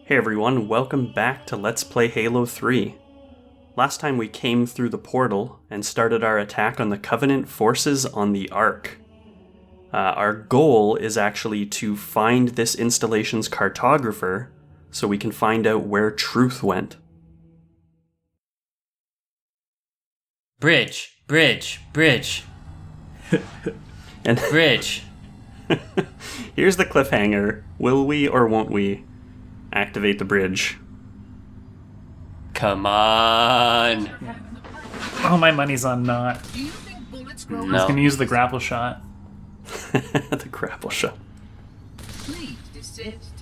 Hey everyone, welcome back to Let's Play Halo 3. Last time we came through the portal and started our attack on the Covenant forces on the Ark. Our goal is actually to find this installation's Cartographer so we can find out where Truth went. Bridge. And Bridge. here's the cliffhanger. Will we or won't we activate the bridge? Come on. Oh, my money's on not. No. He's gonna use the grapple shot. The grapple shot. Please desist.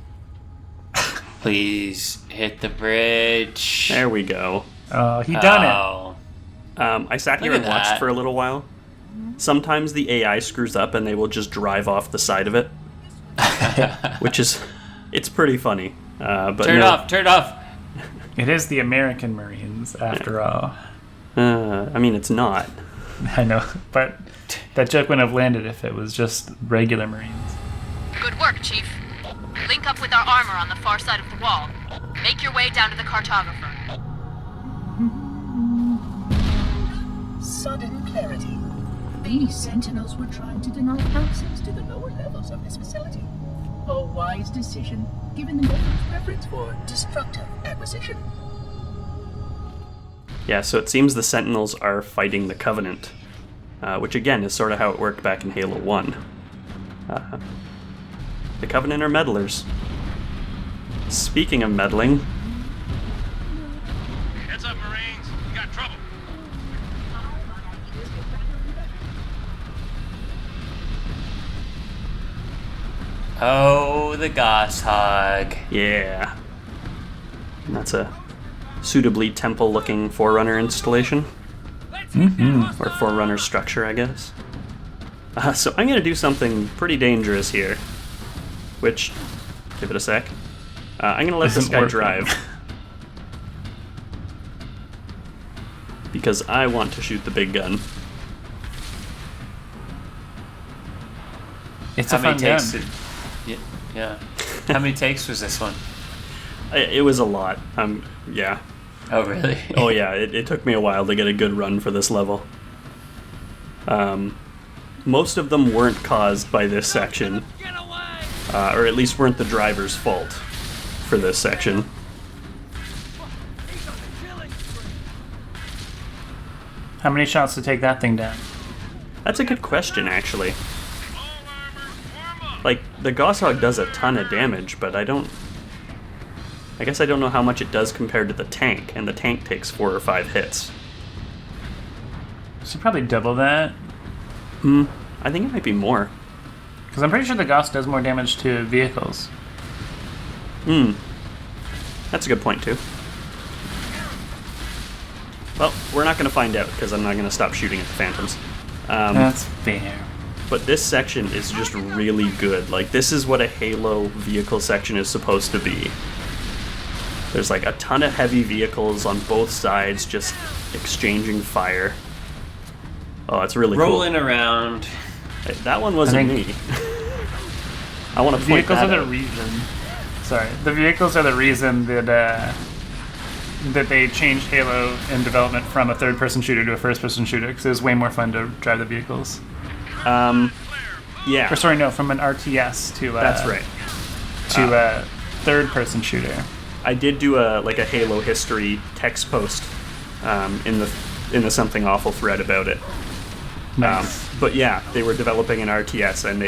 Please hit the bridge. There we go. Oh, he done Oh. I sat here Look and at watched that. for a little while. Sometimes the AI screws up and they will just drive off the side of it. Which is, it's pretty funny. But Turn it off. It is the American Marines, after all. I mean, it's not. I know, but that joke wouldn't have landed if it was just regular Marines. Good work, Chief. Link up with our armor on the far side of the wall. Make your way down to the Cartographer. Sudden clarity. These sentinels were trying to deny access to the lower levels of this facility. A wise decision, given the Nether's preference for destructive acquisition. Yeah, so it seems the Sentinels are fighting the Covenant, which again is sort of how it worked back in Halo 1. The Covenant are meddlers. Speaking of meddling, Heads up, Marines. We got trouble. Oh, the Goshawk. yeah. And that's a suitably temple-looking Forerunner installation. Or Forerunner structure, I guess. So I'm going to do something pretty dangerous here. Which, give it a sec. I'm going to let this Isn't guy working. drive. Because I want to shoot the big gun. It's How a many fun takes gun. Yeah. How many takes was this one? It was a lot. Yeah. Oh, really? Oh yeah, it took me a while to get a good run for this level. Most of them weren't caused by this section. Or at least weren't the driver's fault for this section. How many shots to take that thing down? That's a good question, actually. Like, the Goshawk does a ton of damage, but I guess I don't know how much it does compared to the tank, and the tank takes 4 or 5 hits. Should probably double that. I think it might be more. Because I'm pretty sure the Gauss does more damage to vehicles. That's a good point, too. Well, we're not going to find out, because I'm not going to stop shooting at the Phantoms. That's fair. But this section is just really good. Like, this is what a Halo vehicle section is supposed to be. There's like a ton of heavy vehicles on both sides just exchanging fire. Oh, it's really Rolling around. cool. That one wasn't I me. think- I want to point Vehicles that are the out. reason. Sorry, the vehicles are the reason that they changed Halo in development from a third-person shooter to a first-person shooter because it was way more fun to drive the vehicles. Yeah, Or sorry, no, from an RTS to that's right. to a third-person shooter. I did do a Halo history text post in the Something Awful thread about it. Nice. But yeah, they were developing an RTS and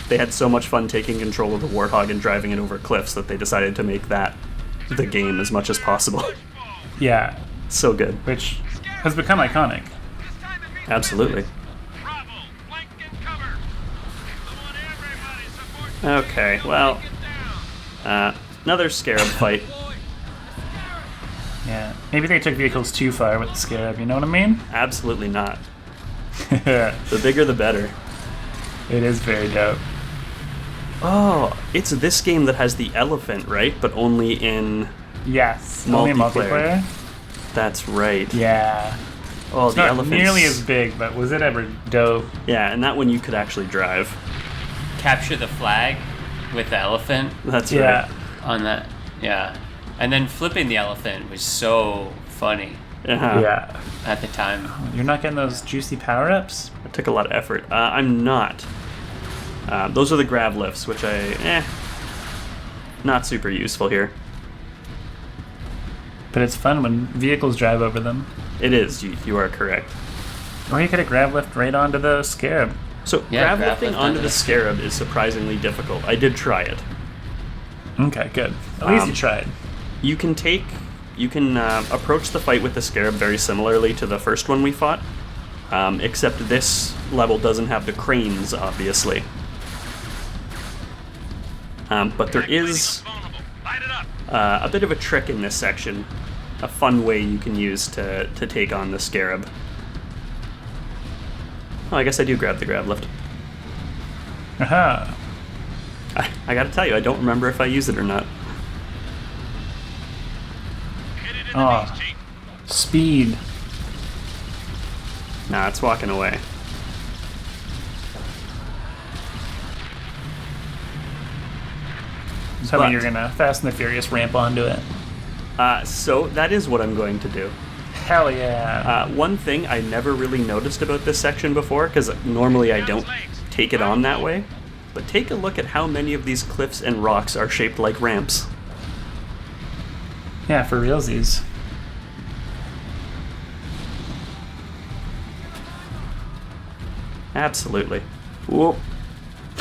they had so much fun taking control of the Warthog and driving it over cliffs that they decided to make that the game as much as possible. Yeah, So good. which has become iconic. Absolutely. Bravo, flank and cover. I want everybody support. Okay, well, Get down. another Scarab fight. Yeah, maybe they took vehicles too far with the Scarab. You know what I mean? Absolutely not. It The bigger the better. is very dope. Oh, it's this game that has the elephant, right? But only in... Yes, only Multiplayer. multiplayer. That's right. Yeah, Oh, it's the not elephant. nearly as big, but was it ever dope? Yeah, and that one you could actually drive. Capture the flag with the elephant. That's Yeah. right. on that. Yeah. And then flipping the elephant was so funny Yeah. at the time. You're not getting those juicy power-ups? It took a lot of effort. I'm not. Those are the grav lifts, which not super useful here. But it's fun when vehicles drive over them. It is, you are correct. Or you could have grav lift right onto the Scarab. So Yeah, grav grav lifting lift onto onto the the Scarab is surprisingly difficult. I did try it. Okay, good. At least you tried. You can approach the fight with the Scarab very similarly to the first one we fought, except this level doesn't have the cranes, obviously. But there is Vulnerable. Light it up. a bit of a trick in this section, a fun way you can use to take on the Scarab. Oh, I guess I do grab the grav lift. Aha. I gotta tell you, I don't remember if I used it or not. Hit it in the Oh. knees, Chief. Speed. Nah, it's walking away. So But- you're gonna Fast and the Furious ramp onto it. So that is what I'm going to do. Hell yeah. One thing I never really noticed about this section before, because normally I don't take it on that way, but take a look at how many of these cliffs and rocks are shaped like ramps. Yeah, for realsies. Absolutely. Whoop.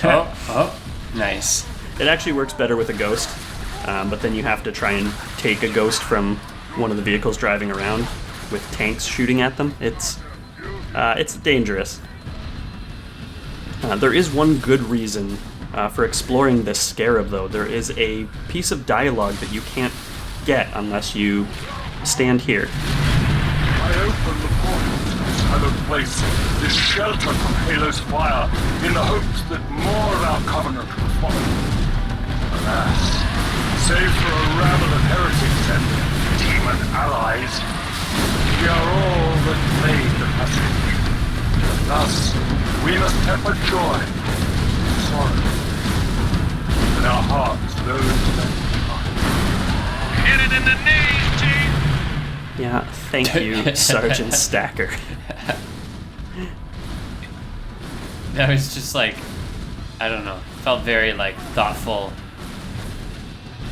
Oh, nice. It actually works better with a ghost, but then you have to try and take a ghost from one of the vehicles driving around with tanks shooting at them. It's dangerous. There is one good reason for exploring this Scarab, though. There is a piece of dialogue that you can't get unless you stand here. I open the portal to this hallowed place, this shelter from Halo's fire, in the hopes that more of our covenant will follow. Alas, save for a rabble of heretics and demon allies, we are all that made the passage. Thus, we must temper joy, sorrow, in our hearts those that depart. Hit it in the knees, Chief. Yeah, thank you, Sergeant Stacker. That was just like, I don't know, felt very like thoughtful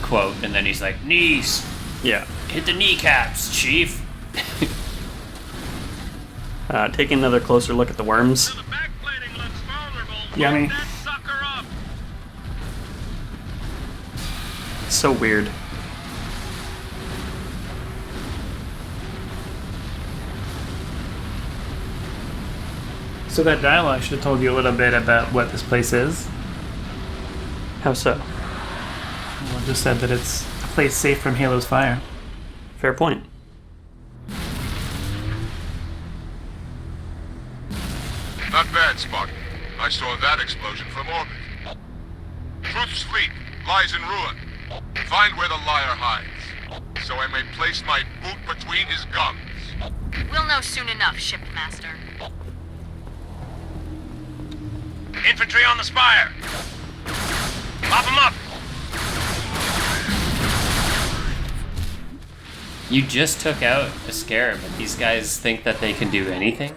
quote, and then he's like, knees, Yeah. hit the kneecaps, Chief. Taking another closer look at the worms. The backplating looks vulnerable. Yummy. Load that sucker up. So weird. So that dialogue should have told you a little bit about what this place is. How so? Well, it just said that it's a place safe from Halo's fire. Fair point. Not bad, Spartan. I saw that explosion from orbit. Truth's fleet lies in ruin. Find where the liar hides, so I may place my boot between his gums. We'll know soon enough, Shipmaster. Infantry on the spire. Mop them up. You just took out a Scarab, and these guys think that they can do anything?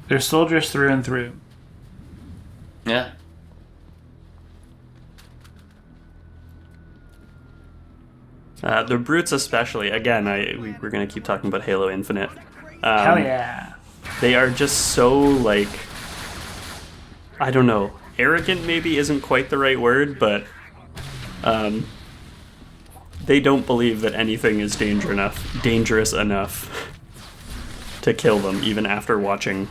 They're soldiers through and through. Yeah. The brutes especially, again, we're going to keep talking about Halo Infinite. Hell yeah. They are just so, like, I don't know, arrogant maybe isn't quite the right word, but they don't believe that anything is dangerous enough to kill them, even after watching,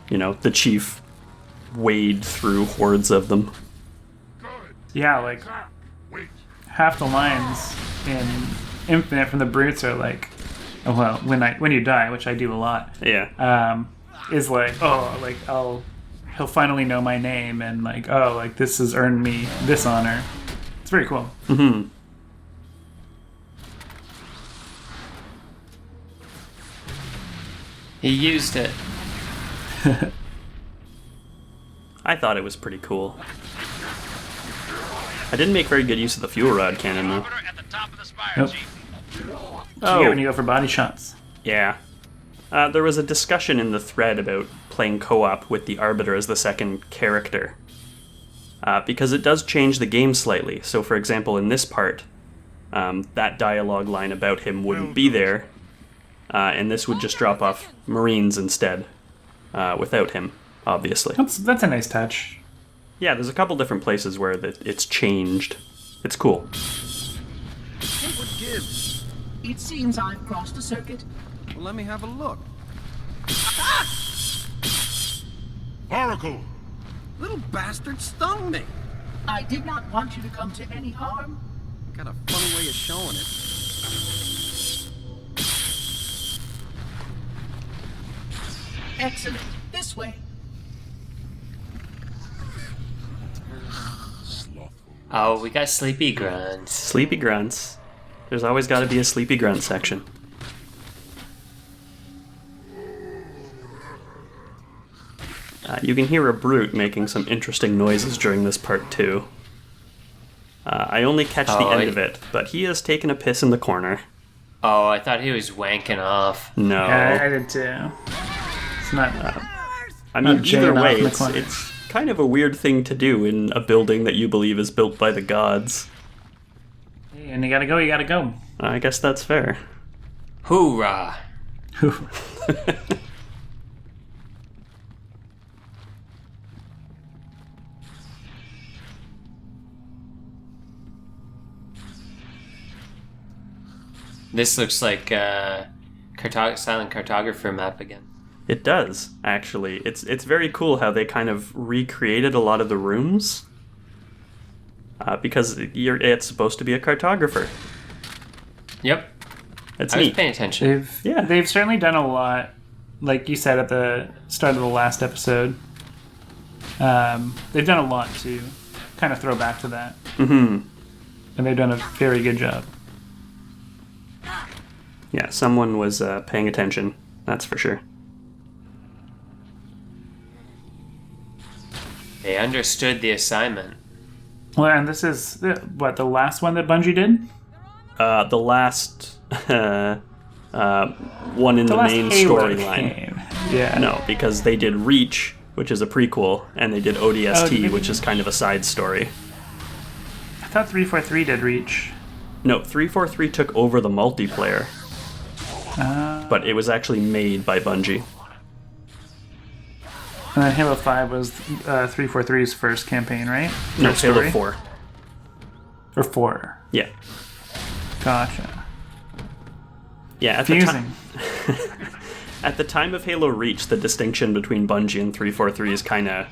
the chief wade through hordes of them. Yeah, like, Wait. half the lines in Infinite from the brutes are like, oh, well, when you die, which I do a lot, Yeah. is like, oh, like, he'll finally know my name, and like, oh, like, this has earned me this honor. It's very cool. Mm-hmm. He used it. I thought it was pretty cool. I didn't make very good use of the fuel rod cannon, though. At the top of the spire, Nope. Chief. Oh, when you go for body shots. Yeah. There was a discussion in the thread about playing co-op with the Arbiter as the second character. Because it does change the game slightly. So, for example, in this part, that dialogue line about him wouldn't be there, and this would just drop off Marines instead, without him, obviously. That's a nice touch. Yeah, there's a couple different places where it's changed. It's cool. What gives? It seems I've crossed a circuit. Well, let me have a look. Oracle! Little bastard stung me. I did not want you to come to any harm. Got a funny way of showing it. Excellent. This way. Oh, we got sleepy grunts. Sleepy grunts. There's always got to be a sleepy grunt section. You can hear a brute making some interesting noises during this part too. I only catch the end of it, but he has taken a piss in the corner. Oh, I thought he was wanking off. No. Yeah, I did too. It's not. I mean, not either jaying way, off in the it's corner. kind of a weird thing to do in a building that you believe is built by the gods. Hey, and you gotta go, you gotta go. I guess that's fair. Hoorah! This looks like Silent Cartographer map again. It does, actually. It's very cool how they kind of recreated a lot of the rooms. Because it's supposed to be a cartographer. Yep. It's I was neat. paying attention. They've certainly done a lot, like you said at the start of the last episode. They've done a lot to kind of throw back to that. Mm-hmm. And they've done a very good job. Yeah, someone was paying attention, that's for sure. They understood the assignment. Well, and this is, the last one that Bungie did? The last one in the last main Halo storyline. game. Yeah. No, because they did Reach, which is a prequel, and they did ODST, Oh, which is kind of a side story. I thought 343 did Reach. No, 343 took over the multiplayer, but it was actually made by Bungie. And then Halo 5 was 343's first campaign, right? No, Or Halo story? 4. Or 4. Yeah. Gotcha. Yeah, at Confusing. at the time of Halo Reach, the distinction between Bungie and 343 is kind of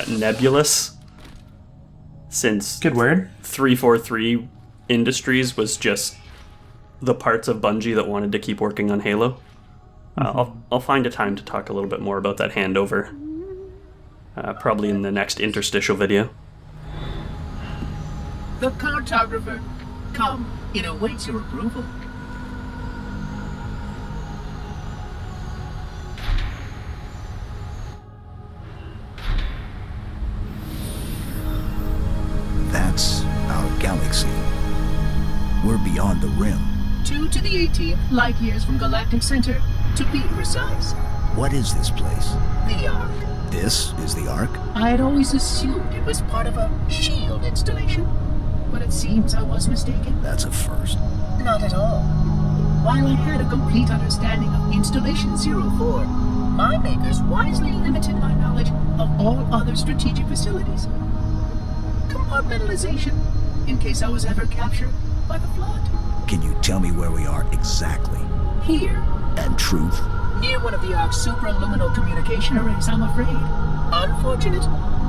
nebulous, since Good word. 343 Industries was just the parts of Bungie that wanted to keep working on Halo. I'll find a time to talk a little bit more about that handover. Probably in the next interstitial video. The Cartographer. Come, it awaits your approval. That's our galaxy. We're beyond the rim. 2 to the 18th light years from Galactic Center, to be precise. What is this place? The Ark. This is the Ark? I had always assumed it was part of a shield installation, but it seems I was mistaken. That's a first. Not at all. While I had a complete understanding of Installation 04, my makers wisely limited my knowledge of all other strategic facilities. Compartmentalization, in case I was ever captured by the Flood. Can you tell me where we are exactly? Here, And truth? near one of the Ark's supraluminal communication arrays, I'm afraid. Unfortunate,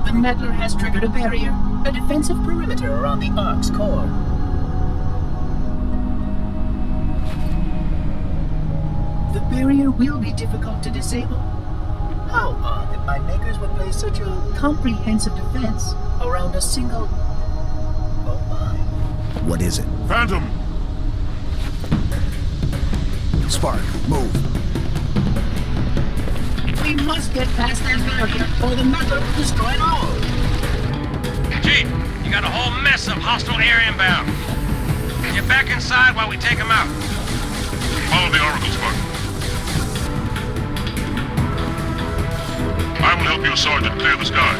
the meddler has triggered a barrier, a defensive perimeter around the Ark's core. The barrier will be difficult to disable. How odd that my makers would place such a comprehensive defense around a single... Oh my. What is it? Phantom! Spark, move. We must get past that barricade, or the method will destroy it all. Chief, you got a whole mess of hostile air inbound. Get back inside while we take them out. Follow the Oracle squad. I will help you, Sergeant, clear the sky.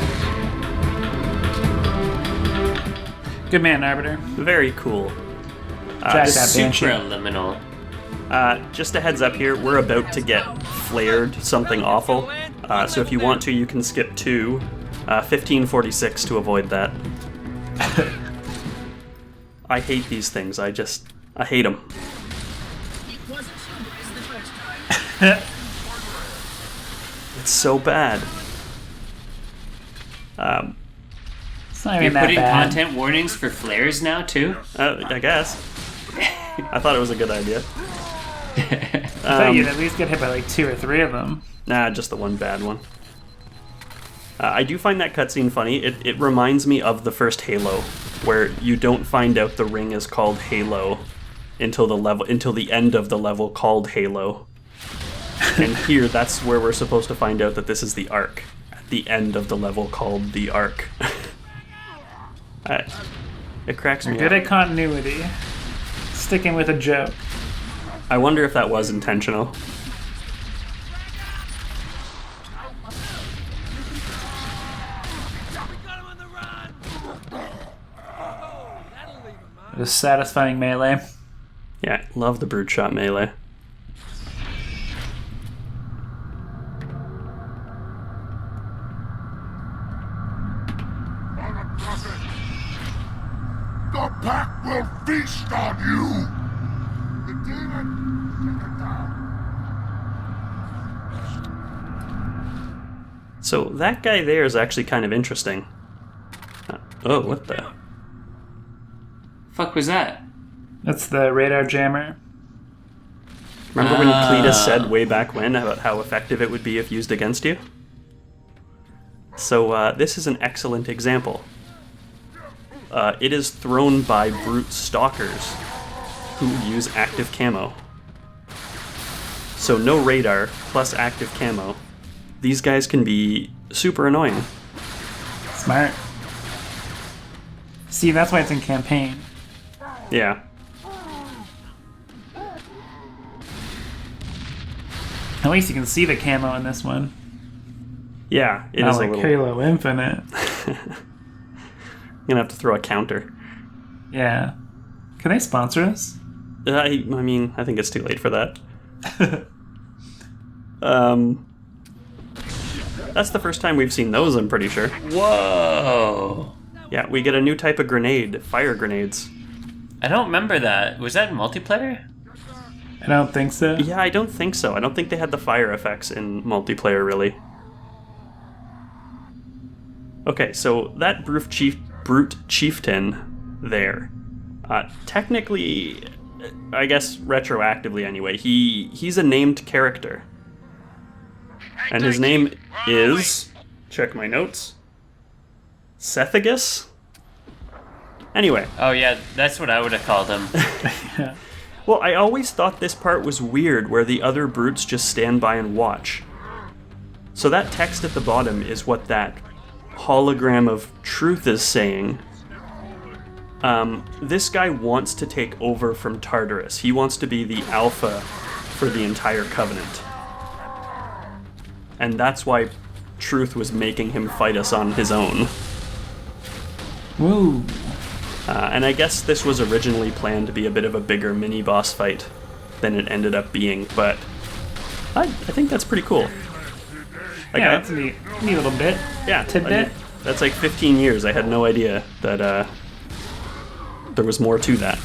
Good man, Arbiter. Very cool. Jack that banshee. Supraliminal. Just a heads up here, we're about to get flared something awful. So if you want to, you can skip to 1546 to avoid that. I hate these things. I hate them. It wasn't so nice the first time. It's so bad. It's not You're even that putting bad. content warnings for flares now, too? I guess. I thought it was a good idea. I thought you'd at least get hit by like 2 or 3 of them. Nah, just the one bad one. I do find that cutscene funny. It reminds me of the first Halo, where you don't find out the ring is called Halo until the end of the level called Halo. And here, that's where we're supposed to find out that this is the Ark, at the end of the level called the Ark. It cracks me Good up. at continuity. Sticking with a joke. I wonder if that was intentional. A satisfying melee. Yeah, love the brute shot melee. The pack will feast on you! The demon, take it down. So that guy there is actually kind of interesting. Oh, what the? Fuck was that? That's the radar jammer. Remember when Cletus said way back when about how effective it would be if used against you? So this is an excellent example. It is thrown by brute stalkers who use active camo. So no radar plus active camo. These guys can be super annoying. Smart. See, that's why it's in campaign. Yeah. At least you can see the camo in this one. Yeah, it Not is like a little... Halo Infinite. Gonna have to throw a counter. Yeah. Can they sponsor us? I mean, I think it's too late for that. That's the first time we've seen those, I'm pretty sure. Whoa! Yeah, we get a new type of grenade, fire grenades. I don't remember that. Was that in multiplayer? I don't think so. Yeah, I don't think so. I don't think they had the fire effects in multiplayer, really. Okay, so that brute chieftain there, technically, I guess retroactively anyway, he's a named character. And his name is, check my notes, Sethagus? Anyway. Oh yeah, that's what I would have called him. Yeah. Well, I always thought this part was weird where the other brutes just stand by and watch. So that text at the bottom is what that hologram of truth is saying. This guy wants to take over from Tartarus. He wants to be the alpha for the entire Covenant. And that's why Truth was making him fight us on his own. Woo. And I guess this was originally planned to be a bit of a bigger mini-boss fight than it ended up being, but I think that's pretty cool. Like, Yeah, that's a neat little bit. Yeah, Tidbit. That's like 15 years. I had no idea that there was more to that.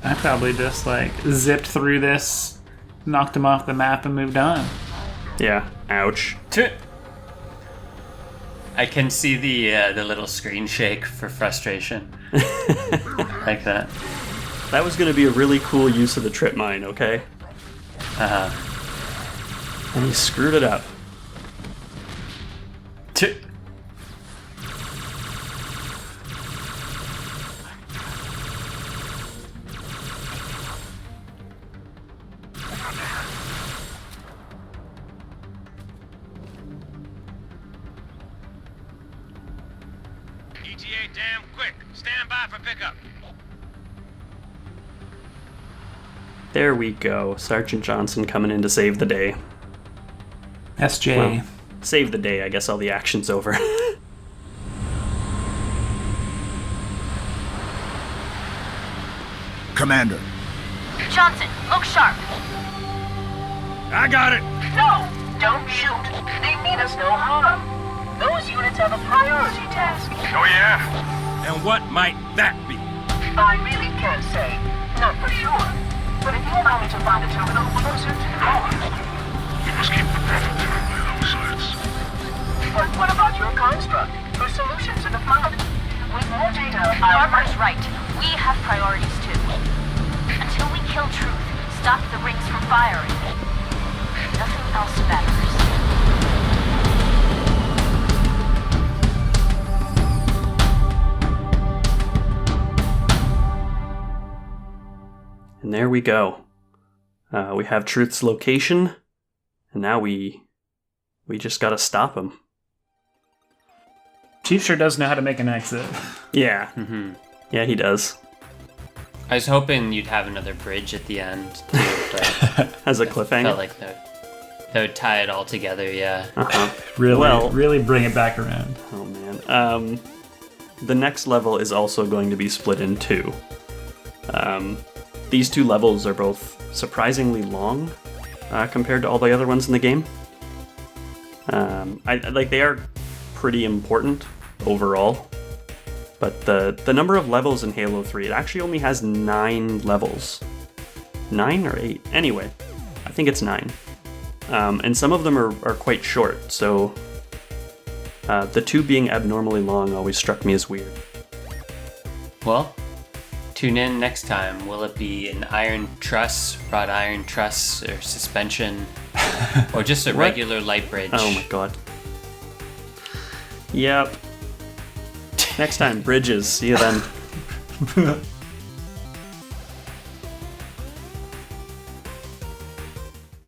I probably just like zipped through this, knocked him off the map, and moved on. Yeah. Ouch. I can see the little screen shake for frustration. Like that. That was going to be a really cool use of the trip mine, okay? And he screwed it up. ETA damn quick. Stand by for pickup. There we go. Sergeant Johnson coming in to save the day. SJ. Well, save the day. I guess all the action's over. Commander. Johnson, look sharp. I got it. No, don't shoot. They mean us no harm. Those units have a priority task. Oh, yeah? And what might that be? I really can't say. Not for sure. But if you allow me to find a terminal closer to home. You must keep the battle during my own sides. But what about your construct? For solutions to the flood? With more data, Barbara's right. We have priorities too. Until we kill Truth, stop the rings from firing. Nothing else matters. And there we go. We have Truth's location, and now we just gotta stop him. Chief sure does know how to make an exit. Yeah. Mm-hmm. Yeah, he does. I was hoping you'd have another bridge at the end, too, but As a I cliffhanger. felt like that would tie it all together, yeah. Uh-huh. Really bring it back around. Oh man. The next level is also going to be split in two. These two levels are both surprisingly long compared to all the other ones in the game. They are pretty important overall, but the number of levels in Halo 3, it actually only has 9 levels. 9 or 8? Anyway, I think it's 9. And some of them are quite short, so the two being abnormally long always struck me as weird. Well, tune in next time. Will it be an iron truss, wrought iron truss, or suspension, or just a regular light bridge? Oh my god. Yep. Next time, bridges. See you then.